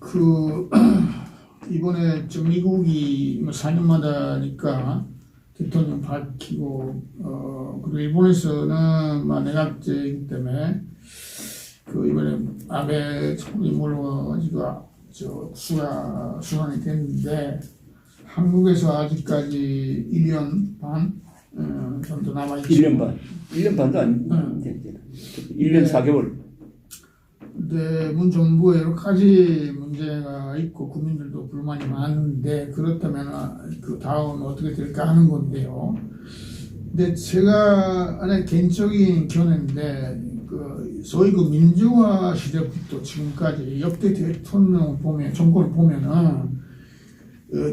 그 이번에 좀 미국이 뭐 4년마다니까 대통령 바뀌고 그리고 일본에서는 막 내각제이기 때문에 그 이번에 아베 총리 몰려가지고 수상이 됐는데 한국에서 아직까지 1년 반 정도 남아있죠. 1년 반. 1년 반도 안 됐잖아. 1년 4개월. 근데 문 정부에 여러 가지 문제가 있고 국민들도 불만이 많은데 그렇다면 그 다음 어떻게 될까 하는 건데요. 근데 제가 안에 개인적인 견해인데 그 소위 그 민주화 시대부터 지금까지 역대 대통령 보면 정권을 보면은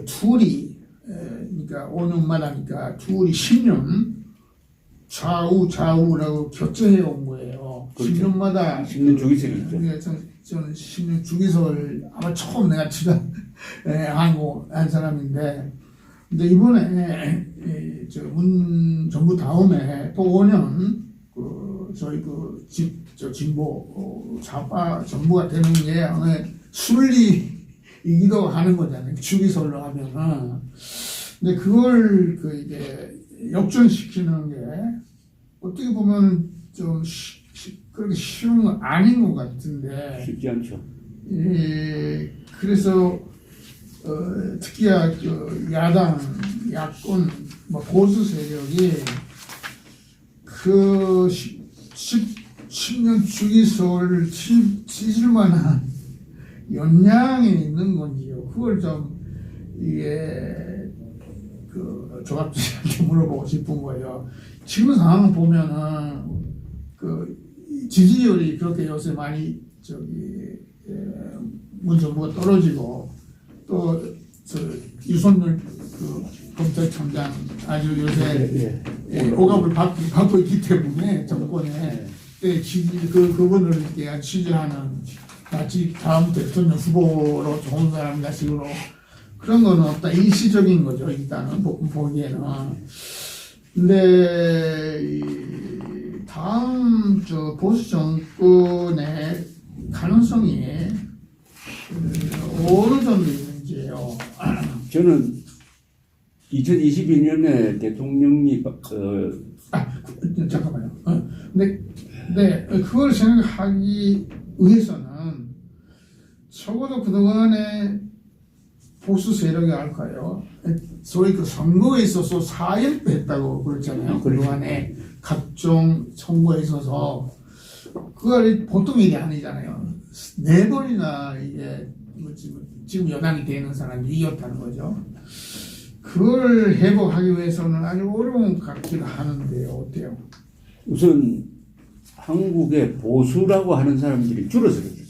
둘이 그러니까 5년마다니까 둘이 10년 좌우라고 교체해 온 거예요. 그렇죠. 10년마다 10년 주기설이 있죠. 저는 10년 주기설 아마 처음 내가 한 사람인데, 근데 이번에 문 정부 다음에 또 5년 저희 진보 좌파 정부가 되는 게 어느 순리이기도 하는 거잖아요. 주기설로 하면은. 근데 그걸 이게 역전시키는 게 어떻게 보면 좀 그렇게 쉬운 건 아닌 것 같은데. 쉽지 않죠. 그래서 특히야 야당, 야권, 보수 세력이 그 10년 주기설을 찢을 만한 역량이 있는 건지요. 그걸 좀 조합지한테 물어보고 싶은 거예요. 지금 상황을 보면은 지지율이 그렇게 요새 많이 문 정부가 떨어지고 또 유석열 검찰총장 아주 요새 억압을 받고 있기 때문에 정권에 그분을 이렇게 지지하는 마치 다음 대통령 후보로 좋은 사람이다 식으로 그런 거는 없다. 일시적인 거죠. 일단은 보기에는. 근데 다음 보수 정권의 가능성이 어느 정도 있는지요. 저는 2022년에 대통령이 잠깐만요. 근데 그걸 생각하기 위해서는 적어도 그동안에 보수 세력이 할까요? 소위 선거에 있어서 사연했다고 그랬잖아요. 그동안에 각종 선거에 있어서 그걸 보통 일이 아니잖아요. 4번이나 이게 지금 여당이 되는 사람이 이겼다는 거죠. 그걸 회복하기 위해서는 아주 어려운 것 같기도 하는데요. 어때요? 우선 한국의 보수라고 하는 사람들이 줄어들었어요.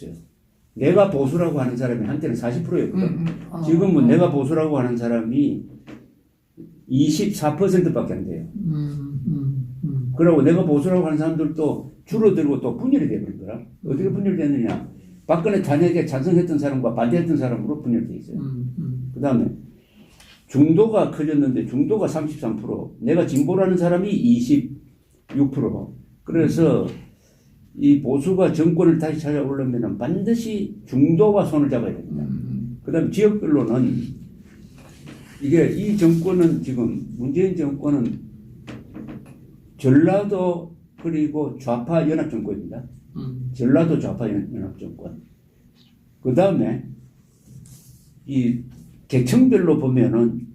내가 보수라고 하는 사람이 한때는 40%였거든. 지금은 내가 보수라고 하는 사람이 24%밖에 안 돼요. 그리고 내가 보수라고 하는 사람들도 줄어들고 또 분열이 되버리더라. 어떻게 분열되느냐. 박근혜 탄핵에 찬성했던 사람과 반대했던 사람으로 분열돼 있어요. 그 다음에 중도가 커졌는데 중도가 33%, 내가 진보라는 사람이 26%. 그래서 이 보수가 정권을 다시 찾아오려면 반드시 중도가 손을 잡아야 됩니다. 그 다음에 지역별로는 이 정권은 지금 문재인 정권은 전라도 그리고 좌파 연합 정권입니다. 전라도 좌파 연합 정권. 그 다음에 이 계층별로 보면은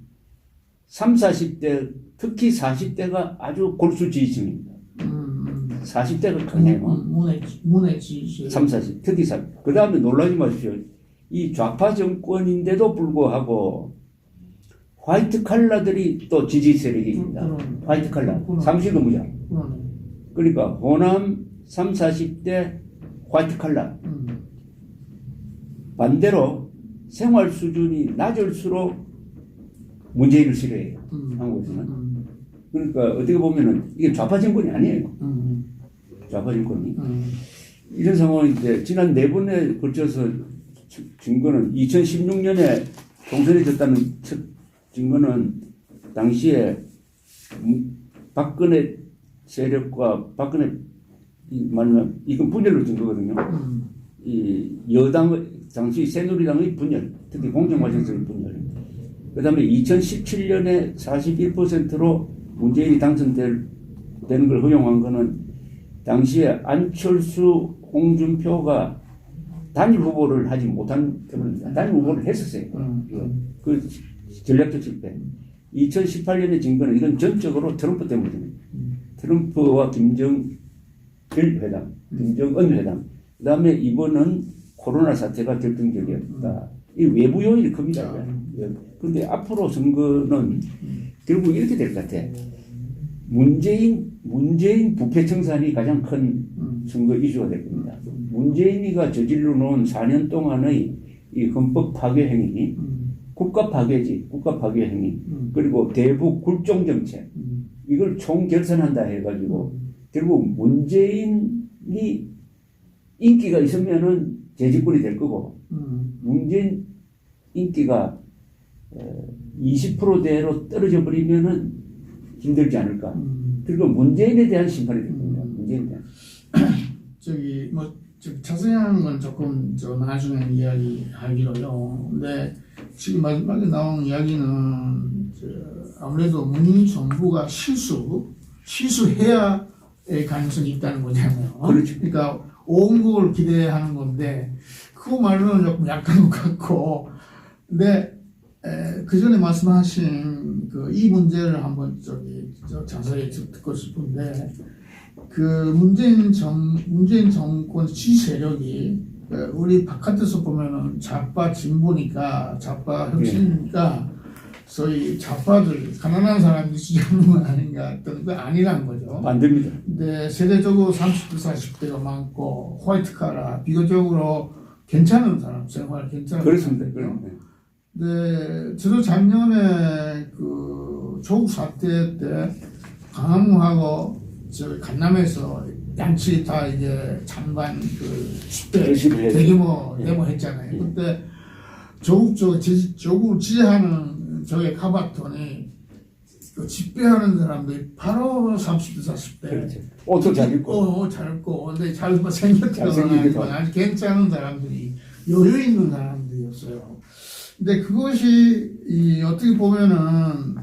30, 40대 특히 40대가 아주 골수 지지층입니다. 40대가 강해요. 문의 지지. 30, 40 특히 40. 그 다음에 놀라지 마십시오. 이 좌파 정권인데도 불구하고 화이트 칼라들이 또 지지 세력입니다. 화이트 칼라. 사무실 근무자. 그러니까 호남 30, 40대 화이트 칼라. 반대로 생활 수준이 낮을수록 문재인을 싫어해요. 한국에서는. 그러니까 어떻게 보면은 이게 좌파 정권이 아니에요. 좌파 정권이. 이런 상황인데 지난 4번에 걸쳐서 증거는 2016년에 총선에 졌다는 첫 증거는 당시에 박근혜 세력과 박근혜 말하면 이건 분열로 증거거든요. 이 여당 당시 새누리당의 분열, 특히 공정과정성의 분열. 그 다음에 2017년에 41%로 문재인이 당선되는 걸 허용한 거는 당시에 안철수, 홍준표가 단일 후보를 하지 못한 때문입니다. 단일 후보를 했었어요. 그 전략적 실패. 2018년에 진 거는 이건 전적으로 트럼프 때문입니다. 트럼프와 김정일 회담, 김정은 회담. 그 다음에 이번은 코로나 사태가 결정적이었다. 이 외부 요인이 큽니다. 그런데 앞으로 선거는 결국 이렇게 될 것 같아. 문재인 부패 청산이 가장 큰 선거 이슈가 될 겁니다. 문재인이가 저질러 놓은 4년 동안의 이 헌법 파괴 행위, 국가 파괴지, 국가 파괴 행위, 그리고 대북 굴종 정책, 이걸 총결산한다 해가지고 결국 문재인이 인기가 있으면은 재집권이 될 거고, 문재인 인기가 20%대로 떨어져 버리면은 힘들지 않을까. 그리고 문재인에 대한 심판이 될 겁니다. 문재인에 대한. 자세한 건 조금 나중에 이야기하기로요. 근데 지금 마지막에 나온 이야기는 아무래도 문재인 정부가 실수해야 할 가능성이 있다는 거잖아요. 그렇죠. 그러니까 온 걸 기대하는 건데 그 말로는 조금 약한 것 같고, 근데 그 전에 말씀하신 이 문제를 한번 자세히 듣고 싶은데, 문재인 정권 지지 세력이 우리 바깥에서 보면은 좌파 진보니까, 좌파 혁신이니까 소위 좌파들, 가난한 사람들이 지지하는 건 아닌가, 그 아니란 거죠. 안 됩니다. 근데 세대적으로 30대, 40대가 많고 화이트 카라, 비교적으로 괜찮은 사람, 생활 괜찮은 그렇습니다. 사람이요. 네, 저도 작년에 조국 사태 때 강화문하고 강남에서 양치 다 이제 장관 집회 대규모 데모했잖아요. 그때 조국을 지지하는 저에 가봤더니 집회하는 사람들이 바로 30대, 40대. 그렇죠. 옷도 잘 입고. 잘 입고. 근데 잘 생겼다고 아주 괜찮은 사람들이, 여유 있는 사람들이었어요. 근데 그것이 어떻게 보면은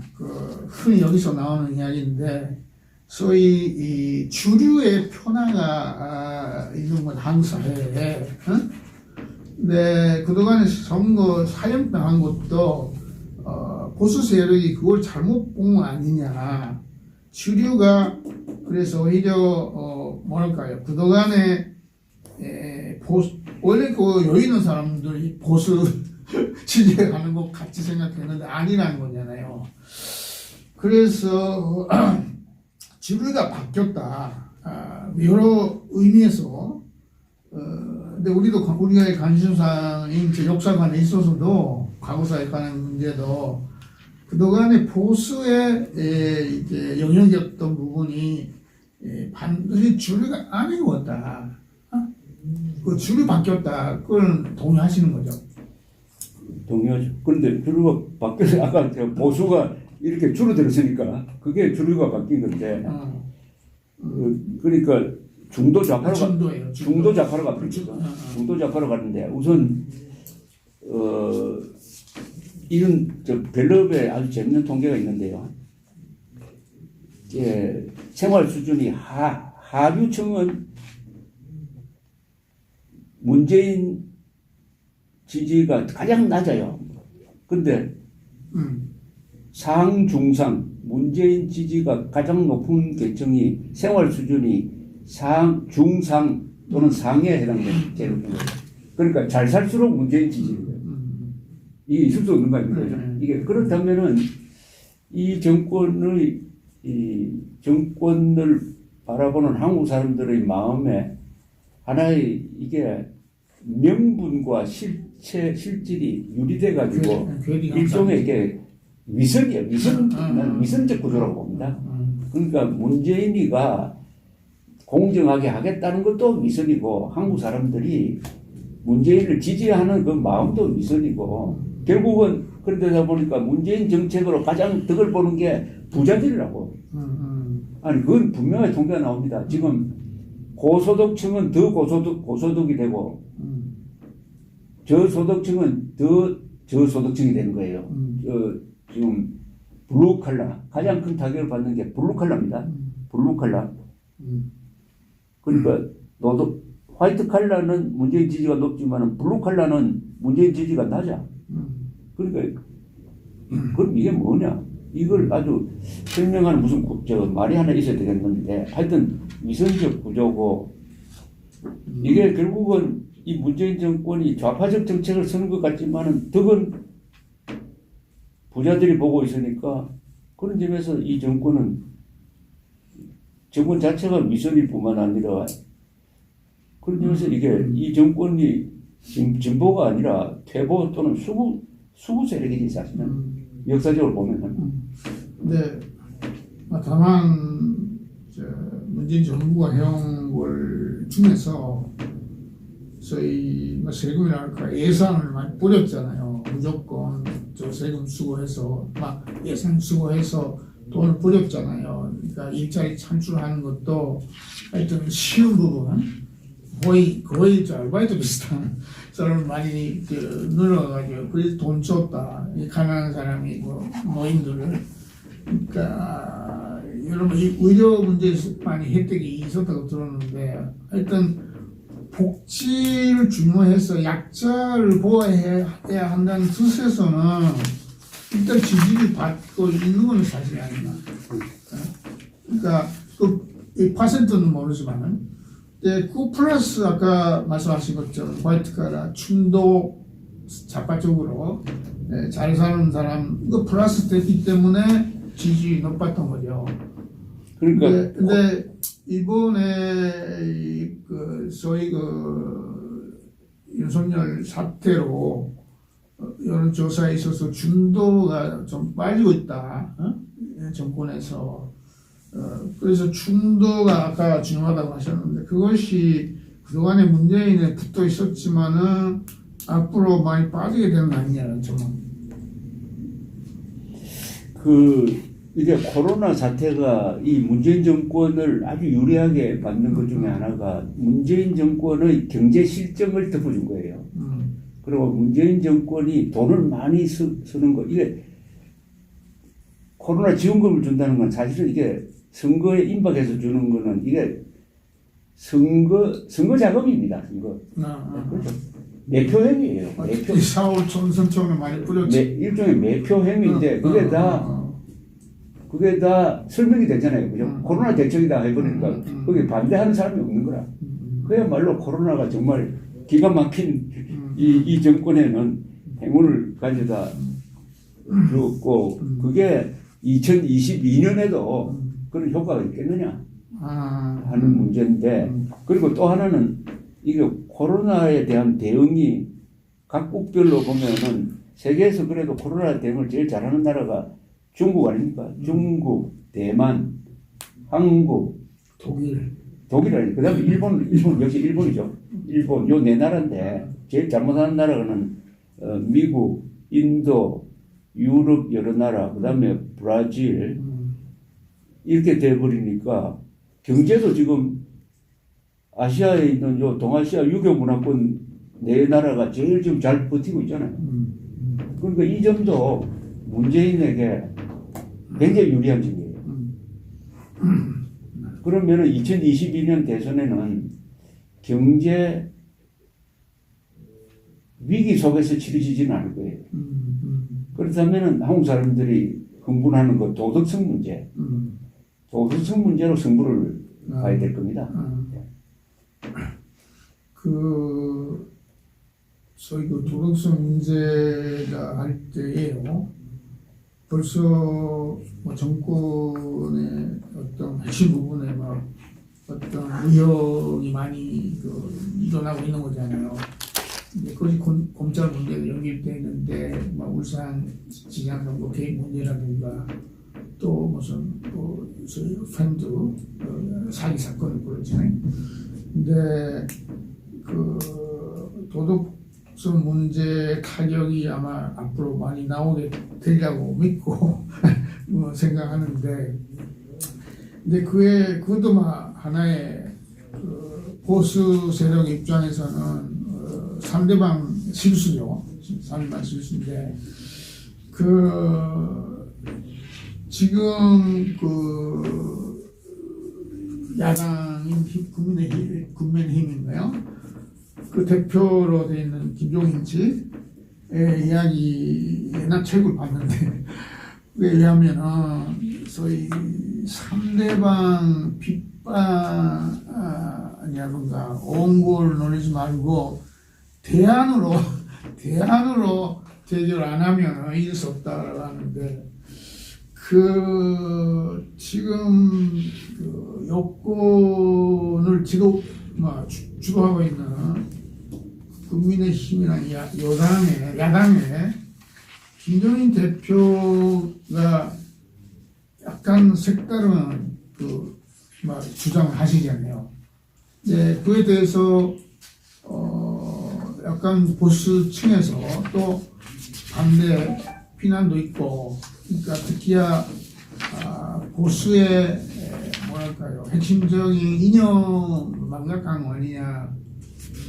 흔히 여기서 나오는 이야기인데, 소위 이 주류의 편화가 있는 건 한국 사회에. 근데 그동안에 선거 사형당한 것도 보수 세력이 그걸 잘못 본 거 아니냐. 주류가 그래서 오히려 뭐랄까요, 그동안에 원래 여유 있는 사람들이 보수 지지하는 것 같이 생각했는데 아니라는 거잖아요. 그래서 주류가 바뀌었다. 여러 의미에서. 근데 우리가의 관심사인 역사관에 있어서도, 과거사에 관한 문제도 그동안의 보수의 이제 영역이었던 부분이 반드시 주류가 아니었다. 그 주류 바뀌었다. 그걸 동의하시는 거죠? 동의하죠. 그런데 주류가 바뀌어서 아까 보수가 이렇게 줄어들었으니까 그게 주류가 바뀐 건데, 그러니까 중도 좌파로 중도 좌파로 갑니다. 중도 좌파로 가는데 우선 이런 벨럽에 아주 재밌는 통계가 있는데요. 생활 수준이 하류층은 문재인 지지가 가장 낮아요. 근데 상중상 문재인 지지가 가장 높은 계층이 생활 수준이 중상 또는 상에 해당되는 계층입니다. 그러니까 잘 살수록 문재인 지지입니다. 이게 있을 수 없는 거 아닙니까? 이게 그렇다면은 이 정권을 바라보는 한국 사람들의 마음에 하나의 이게 명분과 실질이 유리돼 가지고 일종의 이게 위선이에요. 위선적 구조라고 봅니다. 그러니까 문재인이가 공정하게 하겠다는 것도 위선이고, 한국 사람들이 문재인을 지지하는 그 마음도 위선이고, 결국은 그러다 보니까 문재인 정책으로 가장 덕을 보는 게 부자들이라고. 아니, 그건 분명히 통계가 나옵니다. 지금 고소득층은 더 고소득이 되고, 저소득층은 더 저소득층이 되는 거예요. 지금 블루칼라 가장 큰 타격을 받는 게 블루칼라입니다. 블루칼라. 그러니까 노동 화이트 칼라는 문재인 지지가 높지만 블루칼라는 문재인 지지가 낮아. 그러니까 그럼 이게 뭐냐? 이걸 아주 설명하는 무슨 말이 하나 있어야 되겠는데 하여튼 위선적 구조고 이게 결국은 이 문재인 정권이 좌파적 정책을 쓰는 것 같지만은 덕은 부자들이 보고 있으니까 그런 점에서 이 정권 자체가 위선일 뿐만 아니라 그런 점에서 이게 이 정권이 진보가 아니라 퇴보 또는 수구 세력이지 사실은 역사적으로 보면은. 네. 다만 문재인 정부가 해온 걸 중에서 저희 세금이랄까 예산을 많이 뿌렸잖아요. 무조건 저 세금 수고해서 예산 수고해서 돈을 뿌렸잖아요. 그러니까 일자리 창출하는 것도 하여튼 쉬운 부분 거의 저 아르바이트 비슷한 사람을 많이 늘어가지고 그래서 돈 줬다. 이 가난한 사람이 노인들을 그러니까 여러분 이 의료 문제에서 많이 혜택이 있었다고 들었는데 하여튼 복지를 중요해서 약자를 보호해야 한다는 뜻에서는 일단 지지를 받고 있는 건 사실이 아니나. 그러니까 이 퍼센트는 모르지만은 그 플러스 아까 말씀하신 것처럼 화이트 칼라 충도 좌파 쪽으로 잘 사는 사람 이거 플러스 됐기 때문에 지지율이 높았던 거죠. 그러니까 근데 이번에 소위 윤석열 사태로 여론조사에 있어서 중도가 좀 빠지고 있다. 정권에서. 그래서 중도가 아까 중요하다고 하셨는데 그것이 그동안에 문재인에 붙어 있었지만은 앞으로 많이 빠지게 되는 거 아니냐 저는. 이게 코로나 사태가 이 문재인 정권을 아주 유리하게 만든 것 중에 하나가 문재인 정권의 경제 실정을 덮어준 거예요. 그리고 문재인 정권이 돈을 많이 쓰는 거 이게 코로나 지원금을 준다는 건 사실은 이게 선거에 임박해서 주는 거는 이게 선거 자금입니다. 그렇죠. 매표 행위예요. 매표. 4월 총선처럼 많이 뿌렸지. 일종의 매표 행위인데 그게 다 설명이 되잖아요. 그죠? 코로나 대책이다 해버리니까 거기 반대하는 사람이 없는 거라. 그야말로 코로나가 정말 기가 막힌 이 정권에는 행운을 가져다 줬고 그게 2022년에도 그런 효과가 있겠느냐 하는 문제인데 그리고 또 하나는 이게 코로나에 대한 대응이 각국별로 보면은 세계에서 그래도 코로나 대응을 제일 잘하는 나라가 중국 아닙니까? 중국, 대만, 한국, 독일 아니 그다음에 일본 역시 일본이죠. 일본 요 네 나라인데 제일 잘못하는 나라는 미국, 인도, 유럽 여러 나라 그다음에 브라질 이렇게 돼버리니까 경제도 지금 아시아에 있는 요 동아시아 유교 문화권 네 나라가 제일 지금 잘 버티고 있잖아요. 그러니까 이 점도 문재인에게 굉장히 유리한 점이에요. 그러면은 2022년 대선에는 경제 위기 속에서 치러지지는 않을 거예요. 그렇다면은 한국 사람들이 흥분하는 것 도덕성 문제, 도덕성 문제로 승부를 봐야 될 겁니다. 소위 도덕성 문제가 할 때에요. 벌써 정권의 어떤 핵심 부분에 어떤 의혹이 많이 일어나고 있는 거잖아요. 그것이 검찰 문제가 연결되어 있는데, 울산 지장선거 개입 문제라든가, 또 무슨, 저희 팬드 사기 사건을 그렇잖아요. 근데, 도덕성 문제 타격이 아마 앞으로 많이 나오게 되리라고 믿고, 생각하는데, 근데 그것도 하나의 보수 세력 입장에서는 상대방 실수죠. 산만 실수인데 지금 야당인 국민의힘인가요? 그 대표로 되어 있는 김종인 씨의 이야기 옛날 책을 봤는데 그에 의하면 소위 상대방 빗방이라든가 옹골 노리지 말고 대안으로 제재를 안 하면 이길 수 없다라고 하는데 지금 여권을 주도하고 있는 국민의힘이나 야당의 김종인 대표가 약간 색다른 주장을 하시잖아요. 네, 그에 대해서 약간 보수층에서 또 반대 비난도 있고, 그러니까 특히야 보수의 뭐랄까요 핵심적인 이념 망각한 거 아니냐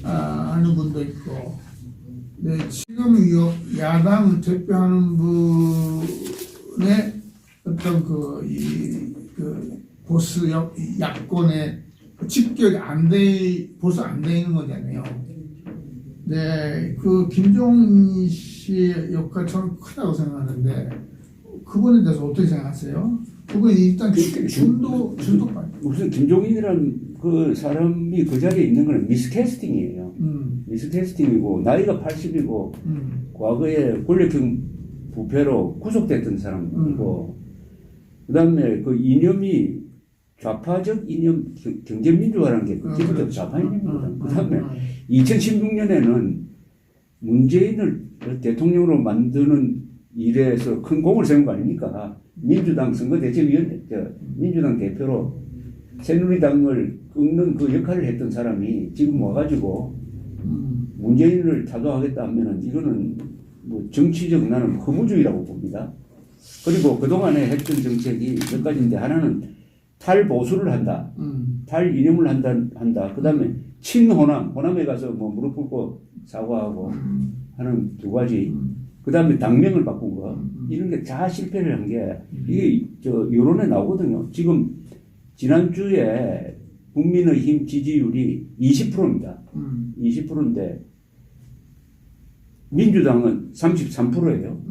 하는 분도 있고, 네, 지금 야당을 대표하는 분의 어떤 보수 야권의 직격이 보수 안 돼 있는 거잖아요. 네, 김종인 씨의 역할 저는 크다고 생각하는데 그분에 대해서 어떻게 생각하세요? 그분이 일단 중도파. 무슨 김종인이라는 그 사람이 그 자리에 있는 거는 미스캐스팅이에요. 미스캐스팅이고 나이가 80이고 과거에 권력형 부패로 구속됐던 사람이고 그다음에 그 이념이 좌파적 이념 경제민주화라는 게 기본적으로 좌파 이념이거든. 그다음에 2016년에는 문재인을 대통령으로 만드는 일에서 큰 공을 세운 거 아닙니까? 민주당 선거대책위원회, 민주당 대표로 새누리당을 꺾는 그 역할을 했던 사람이 지금 와가지고 문재인을 타도하겠다 하면은 이거는 뭐 정치적 나는 허무주의라고 봅니다. 그리고 그동안에 했던 정책이 몇 가지인데 하나는 탈보수를 한다. 탈이념을 한다. 그 다음에 호남에 가서 뭐 무릎 꿇고 사과하고 하는 두 가지. 그 다음에 당명을 바꾼 거. 이런 게 다 실패를 한 게 이게 여론에 나오거든요. 지금 지난주에 국민의힘 지지율이 20%입니다. 20%인데 민주당은 33%예요.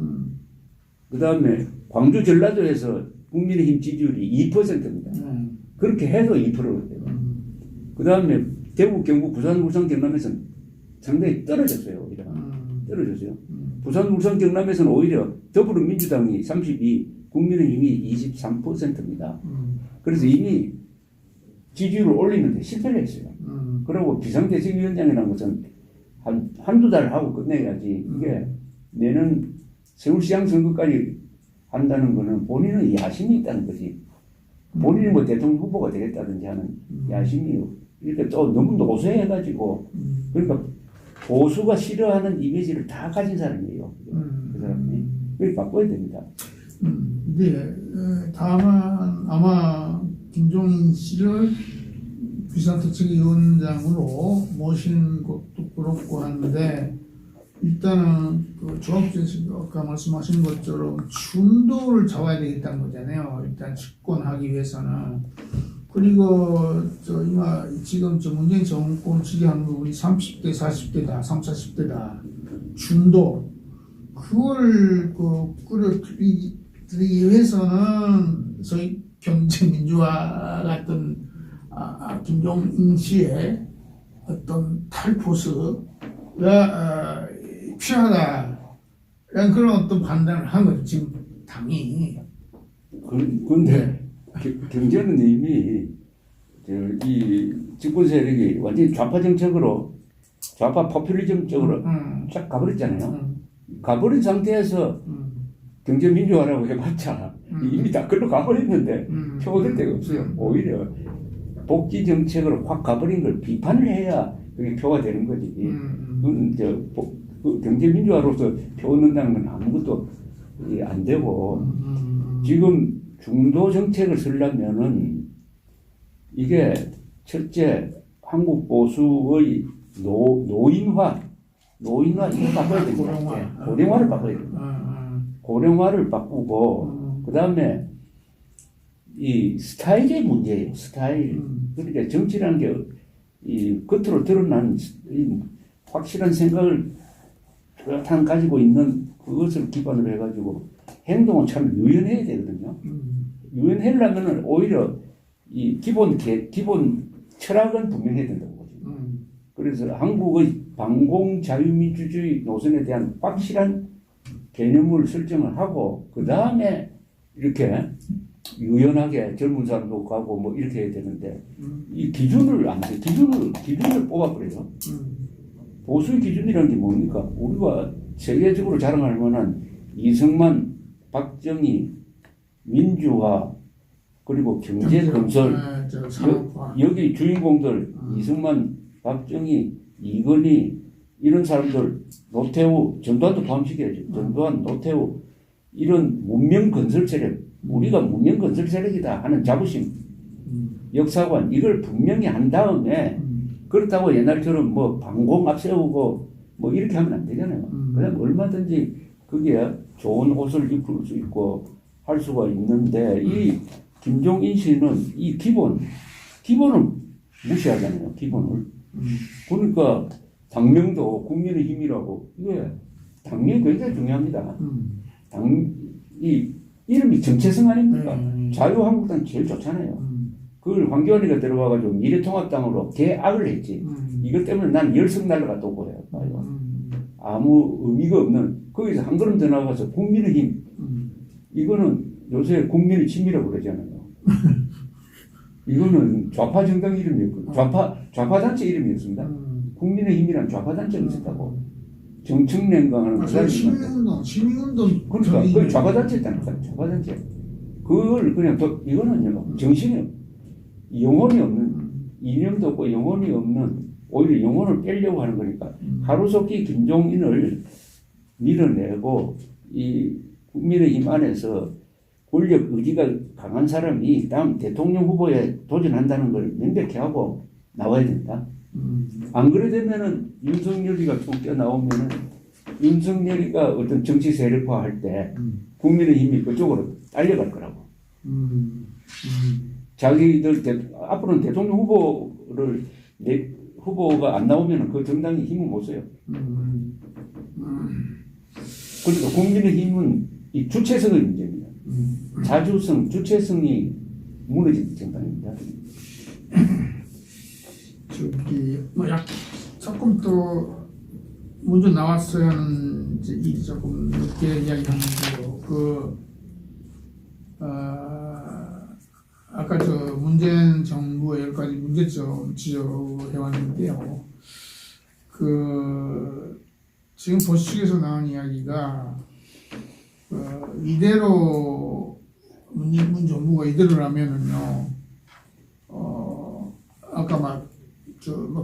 그 다음에 광주 전라도에서 국민의힘 지지율이 2%입니다. 그렇게 해도 2%가 돼요. 그 다음에 대구, 경북, 부산, 울산, 경남에서는 상당히 떨어졌어요. 오히려. 떨어졌어요. 부산, 울산, 경남에서는 오히려 더불어민주당이 32, 국민의힘이 23%입니다. 그래서 이미 지지율을 올리는데 실패를 했어요. 그리고 비상대책위원장이라는 것은 한두 달 하고 끝내야지. 이게 내년 서울시장 선거까지 한다는 거는 본인은 야심이 있다는 거지. 본인이 뭐 대통령 후보가 되겠다든지 하는 야심이 이렇게 또 너무 노쇠해가지고 그러니까 보수가 싫어하는 이미지를 다 가진 사람이에요. 그 사람이. 그걸 바꿔야 됩니다. 네. 다만 아마 김종인 씨를 비상대책위원장으로 모신 것도 그렇고 하는데 일단은 조합재 씨가 아까 말씀하신 것처럼 중도를 잡아야 되겠다는 거잖아요. 일단 집권하기 위해서는. 그리고 지금 문재인 정권 지지하는 부분이 30대, 40대다, 30, 40대다. 중도. 그걸 끌어들이기 위해서는 소위 경제민주화 같은 김종인 씨의 어떤 탈포스가 필요하다. 그런 어떤 판단을 한 거죠. 지금 당이. 그런데 경제는 이미 이 집권 세력이 완전히 좌파 정책으로 좌파 포퓰리즘적으로 쫙 가버렸잖아요. 가버린 상태에서 경제 민주화라고 해봤자 이미 다 글로 가버렸는데 표얻을 데가 없어요. 오히려 복지 정책으로 확 가버린 걸 비판을 해야 그게 표가 되는 거지. 경제 민주화로서 표 얻는다는 건 아무것도 안 되고 지금 중도 정책을 쓰려면은 이게 첫째 한국 보수의 노인화 노인화 이거 바꿔야 됩니다. 고령화를 바꿔야 됩니다. 고령화를 바꾸고 그 다음에 이 스타일의 문제예요. 스타일. 그러니까 정치라는 게 이 겉으로 드러난 이 확실한 생각을 뚜렷한 가지고 있는 그것을 기반으로 해가지고 행동은 참 유연해야 되거든요. 유연하려면은 오히려 이 기본 철학은 분명해야 된다고 보죠. 그래서 한국의 반공 자유민주주의 노선에 대한 확실한 개념을 설정을 하고 그 다음에 이렇게 유연하게 젊은 사람도 가고 뭐 이렇게 해야 되는데 이 기준을 안 돼. 기준을 뽑아버려요. 보수의 기준이라는 게 뭡니까? 우리가 세계적으로 자랑할 만한 이승만, 박정희, 민주화 그리고 경제 건설 여기 주인공들 이승만, 박정희, 이건희 이런 사람들 노태우, 전두환도 포함시켜야죠. 전두환, 노태우 이런 문명 건설 세력 우리가 문명 건설 세력이다 하는 자부심 역사관 이걸 분명히 한 다음에 그렇다고 옛날처럼 뭐 방공 앞세우고 뭐 이렇게 하면 안 되잖아요. 그냥 얼마든지 그게 좋은 옷을 입을 수 있고 할 수가 있는데 이 김종인 씨는 이 기본을 무시하잖아요. 기본을. 그러니까 당명도 국민의 힘이라고 이게 당명이 굉장히 중요합니다. 이 이름이 정체성 아닙니까? 자유한국당 제일 좋잖아요. 그걸 황교안이가 들어와가지고 미래통합당으로 개악을 했지. 이것 때문에 난 열성 날라갔다 오고 해요. 아무 의미가 없는 거기서 한 걸음 더 나가서 국민의힘 이거는 요새 국민의 힘이라고 그러잖아요. 이거는 좌파 정당 이름이었고 좌파 단체 이름이었습니다. 국민의힘이란 좌파 단체가 있었다고. 정청래인가 하는 시민운동 그러니까 그 좌파 단체였다니까. 좌파 단체. 그걸 그냥 이거는요 정신이 영혼이 없는 이념도 없고 영혼이 없는 오히려 영혼을 빼려고 하는 거니까 하루속히 김종인을 밀어내고 이 국민의힘 안에서 권력 의지가 강한 사람이 다음 대통령 후보에 도전한다는 걸 명백히 하고 나와야 된다. 안 그래 되면은 윤석열이가 좀 뛰어나오면은 윤석열이가 어떤 정치 세력화 할 때 국민의힘이 그쪽으로 딸려갈 거라고. 자기들 앞으로는 대통령 후보가 안 나오면은 그 정당이 힘을 못 써요. 그러니까 국민의힘은 이 주체성의 문제입니다. 자주성, 주체성이 무너진 정당입니다. 조금 또 먼저 나왔어야 하는 일이 조금 늦게 이야기하는데요. 아까 문재인 정부의 여러 가지 문제점 지적해 왔는데요. 지금 보수측에서 나온 이야기가 이대로 문 정부가 이대로라면은요. 아까 막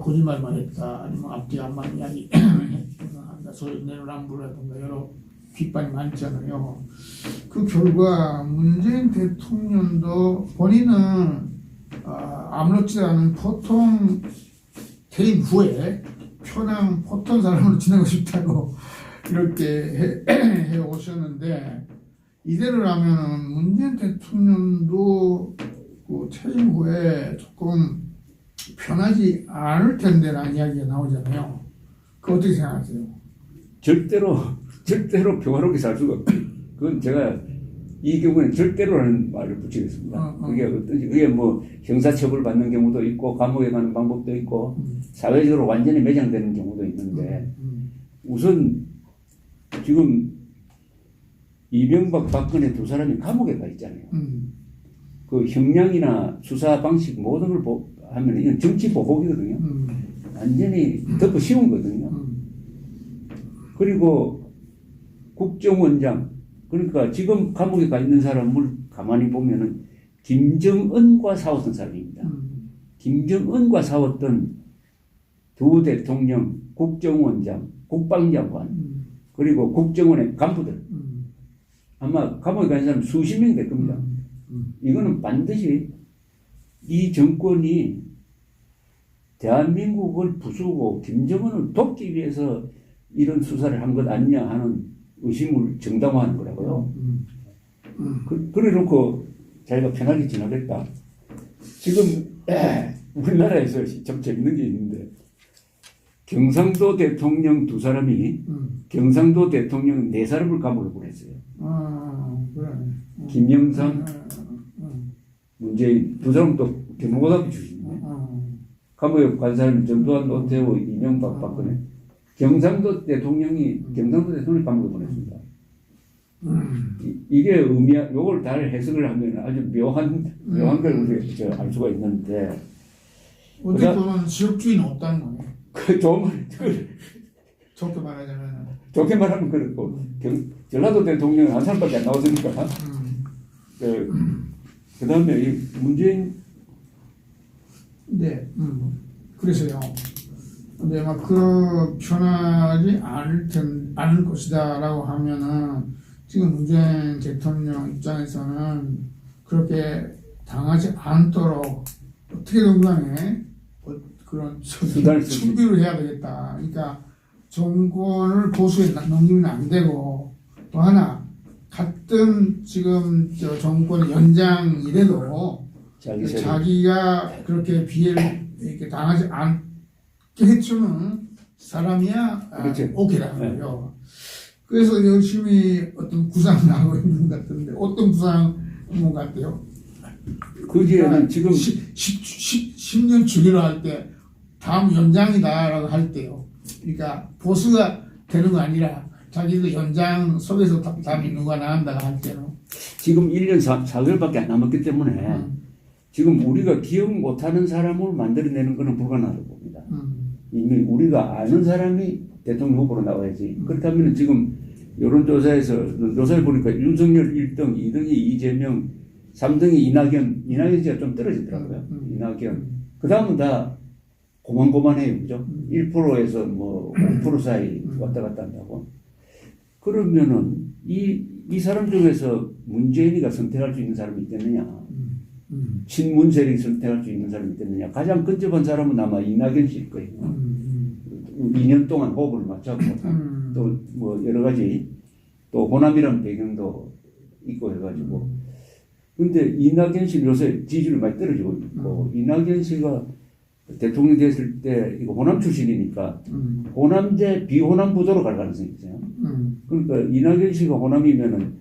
거짓말만 했다 아니면 앞뒤 안 맞는 이야기 한다 소리 내로남불이라든가 여러 비판이 많잖아요. 그 결과 문재인 대통령도 본인은 아무렇지 않은 보통 퇴임 후에 편한 보통 사람으로 지내고 싶다고 이렇게 해 오셨는데 이대로라면 문재인 대통령도 그 퇴임 후에 조금 편하지 않을 텐데라는 이야기가 나오잖아요. 그거 어떻게 생각하세요? 절대로 평화롭게 살 수가 없지. 그건 제가 이 경우는 절대로라는 말을 붙이겠습니다. 그게 어떤지, 그게 뭐 형사처벌 받는 경우도 있고, 감옥에 가는 방법도 있고, 사회적으로 완전히 매장되는 경우도 있는데, 우선 지금 이명박, 박근혜 두 사람이 감옥에 가 있잖아요. 그 형량이나 수사 방식 모든 걸 하면 이건 정치 보복이거든요. 완전히 덮어 씌운 거거든요. 그리고 국정원장, 그러니까 지금 감옥에 가 있는 사람을 가만히 보면은 김정은과 싸웠던 사람입니다. 김정은과 싸웠던 두 대통령, 국정원장, 국방장관, 그리고 국정원의 간부들. 아마 감옥에 가 있는 사람 수십 명 될 겁니다. 이거는 반드시 이 정권이 대한민국을 부수고 김정은을 돕기 위해서 이런 수사를 한 것 아니냐 하는 의심을 정당화하는 거라고요. 그래 놓고 자기가 편하게 지나겠다. 지금 우리나라에서 참 재밌는 게 있는데 경상도 대통령 두 사람이 경상도 대통령 네 사람을 감옥에 보냈어요. 그래. 김영삼, 문재인 두 사람도 경북고등학교 출신이에요. 감옥에 간 사람이 전두환, 노태우, 이명박, 박근혜. 경상도 대통령이 감옥에 보냈습니다. 이게 요걸 잘 해석을 하면 아주 묘한 걸 우리가 알 수가 있는데. 어떻게 보면 지역주의는 없다는 거네. 좋게 말하자면. 좋게 말하면 그렇고 전라도 대통령 한 사람밖에 안 나왔으니까. 그 다음에 이 문재인. 네, 그래서요. 근데 막 편하지 않을 것이다라고 하면은 지금 문재인 대통령 입장에서는 그렇게 당하지 않도록 어떻게든 간에 그런 준비를 해야 되겠다. 그러니까 정권을 보수에 넘기면 안 되고 또 하나 같은 지금 정권의 연장이라도 자기가 그렇게 피해를 이렇게 당하지 않게 해주는 사람이야 그렇죠. 오케이라는 거예요. 그래서 열심히 어떤 구상을 하고 있는 것 같은데 어떤 구상인 것 같아요? 거기에는 지금 10년 주기로 할 때 다음 연장이다라고 할 때요. 그러니까 보수가 되는 거 아니라 자기도 연장 속에서 다음에 누가 나간다 할 때는 지금 1년 4개월밖에 안 남았기 때문에 지금 우리가 기억 못하는 사람을 만들어내는 것은 불가능하다고 봅니다. 이미 우리가 아는 사람이 대통령 후보로 나와야지. 그렇다면 지금 여론조사에서 조사를 보니까 윤석열 1등, 2등이 이재명, 3등이 이낙연 씨가 좀 떨어지더라고요. 이낙연. 그 다음은 다 고만고만해요. 그죠? 1%에서 뭐 5% 사이 왔다 갔다 한다고. 그러면은 이 사람 중에서 문재인이가 선택할 수 있는 사람이 있겠느냐? 친문 세력이 선택할 수 있는 사람이 있겠느냐? 가장 근접한 사람은 아마 이낙연 씨일 거예요. 2년 동안 호흡을 맞췄고 또 뭐 여러 가지 또 호남이라는 배경도 있고 해가지고 근데 이낙연 씨는 요새 지지율이 많이 떨어지고 있고 이낙연 씨가 대통령 됐을 때 이거 호남 출신이니까 호남제 비호남 구도로 갈 가능성이 있어요. 그러니까 이낙연 씨가 호남이면은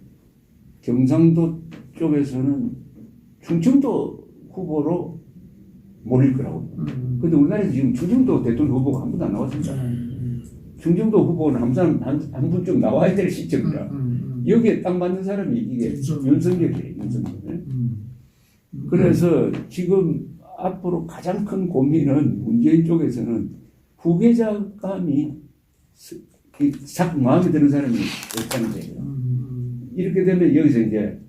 경상도 쪽에서는 충청도 후보로 몰릴 거라고. 근데 우리나라에서 지금 충청도 대통령 후보가 한 번도 안 나왔습니다. 충청도 후보는 한 분쯤 나와야 될 시점이라 여기에 딱 맞는 사람이 이게 윤석열이에요. 윤석열. 그래서 지금 앞으로 가장 큰 고민은 문재인 쪽에서는 후계자감이 싹 마음에 드는 사람이 없다는 거예요. 이렇게 되면 여기서 이제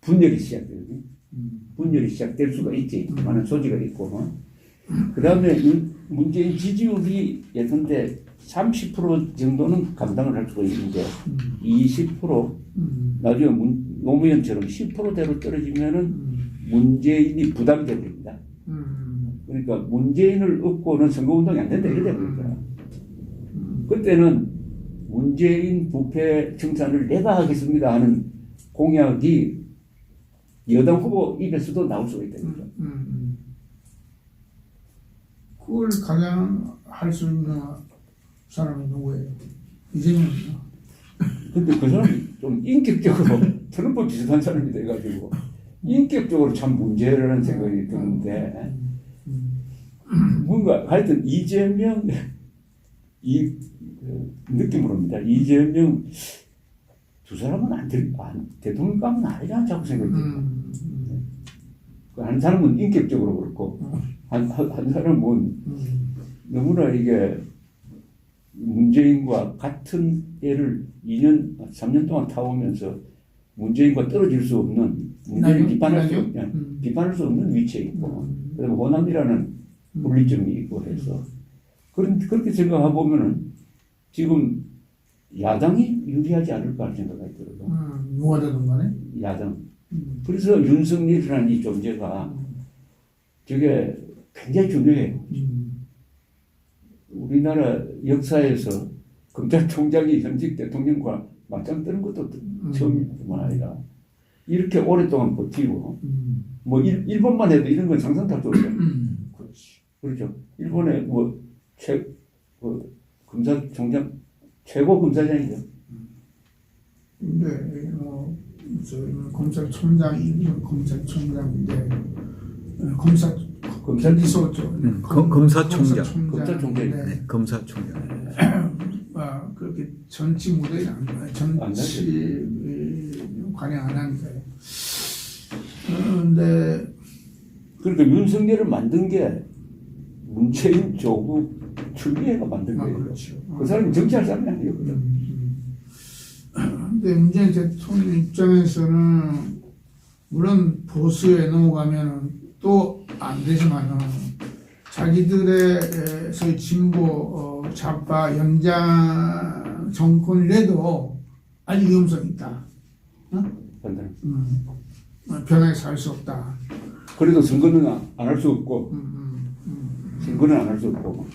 분열이 시작되거든요. 분열이 시작될 수가 있지. 많은 소지가 있고. 그 다음에 문재인 지지율이 예컨대 30% 정도는 감당을 할 수가 있는데 20% 나중에 노무현처럼 10%대로 떨어지면은 문재인이 부담돼 버립니다. 그러니까 문재인을 얻고는 선거운동이 안 된다 이렇게 되니까 그때는 문재인 부패 청산을 내가 하겠습니다 하는 공약이 여당 후보 입에서도 나올 수가 있다는 거죠. 그걸 가장 할 수 있는 사람이 누구예요? 이재명이요. 근데 그 사람이 좀 인격적으로 트럼프 비슷한 사람이 돼가지고 인격적으로 참 문제라는 생각이 드는데 뭔가 하여튼 이재명 이 느낌으로입니다. 이재명 두 사람은 대통령 감은 아니라 자꾸 생각이 듭니다. 한 사람은 인격적으로 그렇고 한 사람은 너무나 이게 문재인과 같은 애를 2년, 3년 동안 타오면서 문재인과 떨어질 수 없는 문재인 비판할 수 없는 위치에 있고 그리고 호남이라는 분리점이 있고 해서 그렇게 생각해 보면은 지금 야당이 유리하지 않을까 하는 생각이 들어요. 누가 되든 간에? 야당. 그래서 윤석열이라는 이 존재가 저게 굉장히 중요해요. 우리나라 역사에서 검찰총장이 현직 대통령과 맞짱 뜨는 것도 처음뿐만 아니라 이렇게 오랫동안 버티고 뭐 일본만 해도 이런 건 상상 탈 수 없어요. 그렇지. 그렇죠. 일본의 검사총장 최고 검사장이죠. 근데 검찰총장이 검찰총장인데 검사비서죠. 검사총장. 검사총장. 검사총장. 그렇게 정치 무대에 안 가요. 정치 관여 안 하는데. 근데 그러니까 윤석열을 만든 게 문재인, 조국, 추미애가 만든 거예요. 그렇죠. 그 사람이 정치할 사람이 아니거든. 근데 문재인 대통령 입장에서는 물론 보수에 넘어가면 또 안 되지만은 자기들의 소위 진보 좌파 연장 정권이라도 아직 위험성이 있다. 편하게 살 수 없다. 그래도 선거는 안 할 수 없고, 선거는 안 할 수 없고.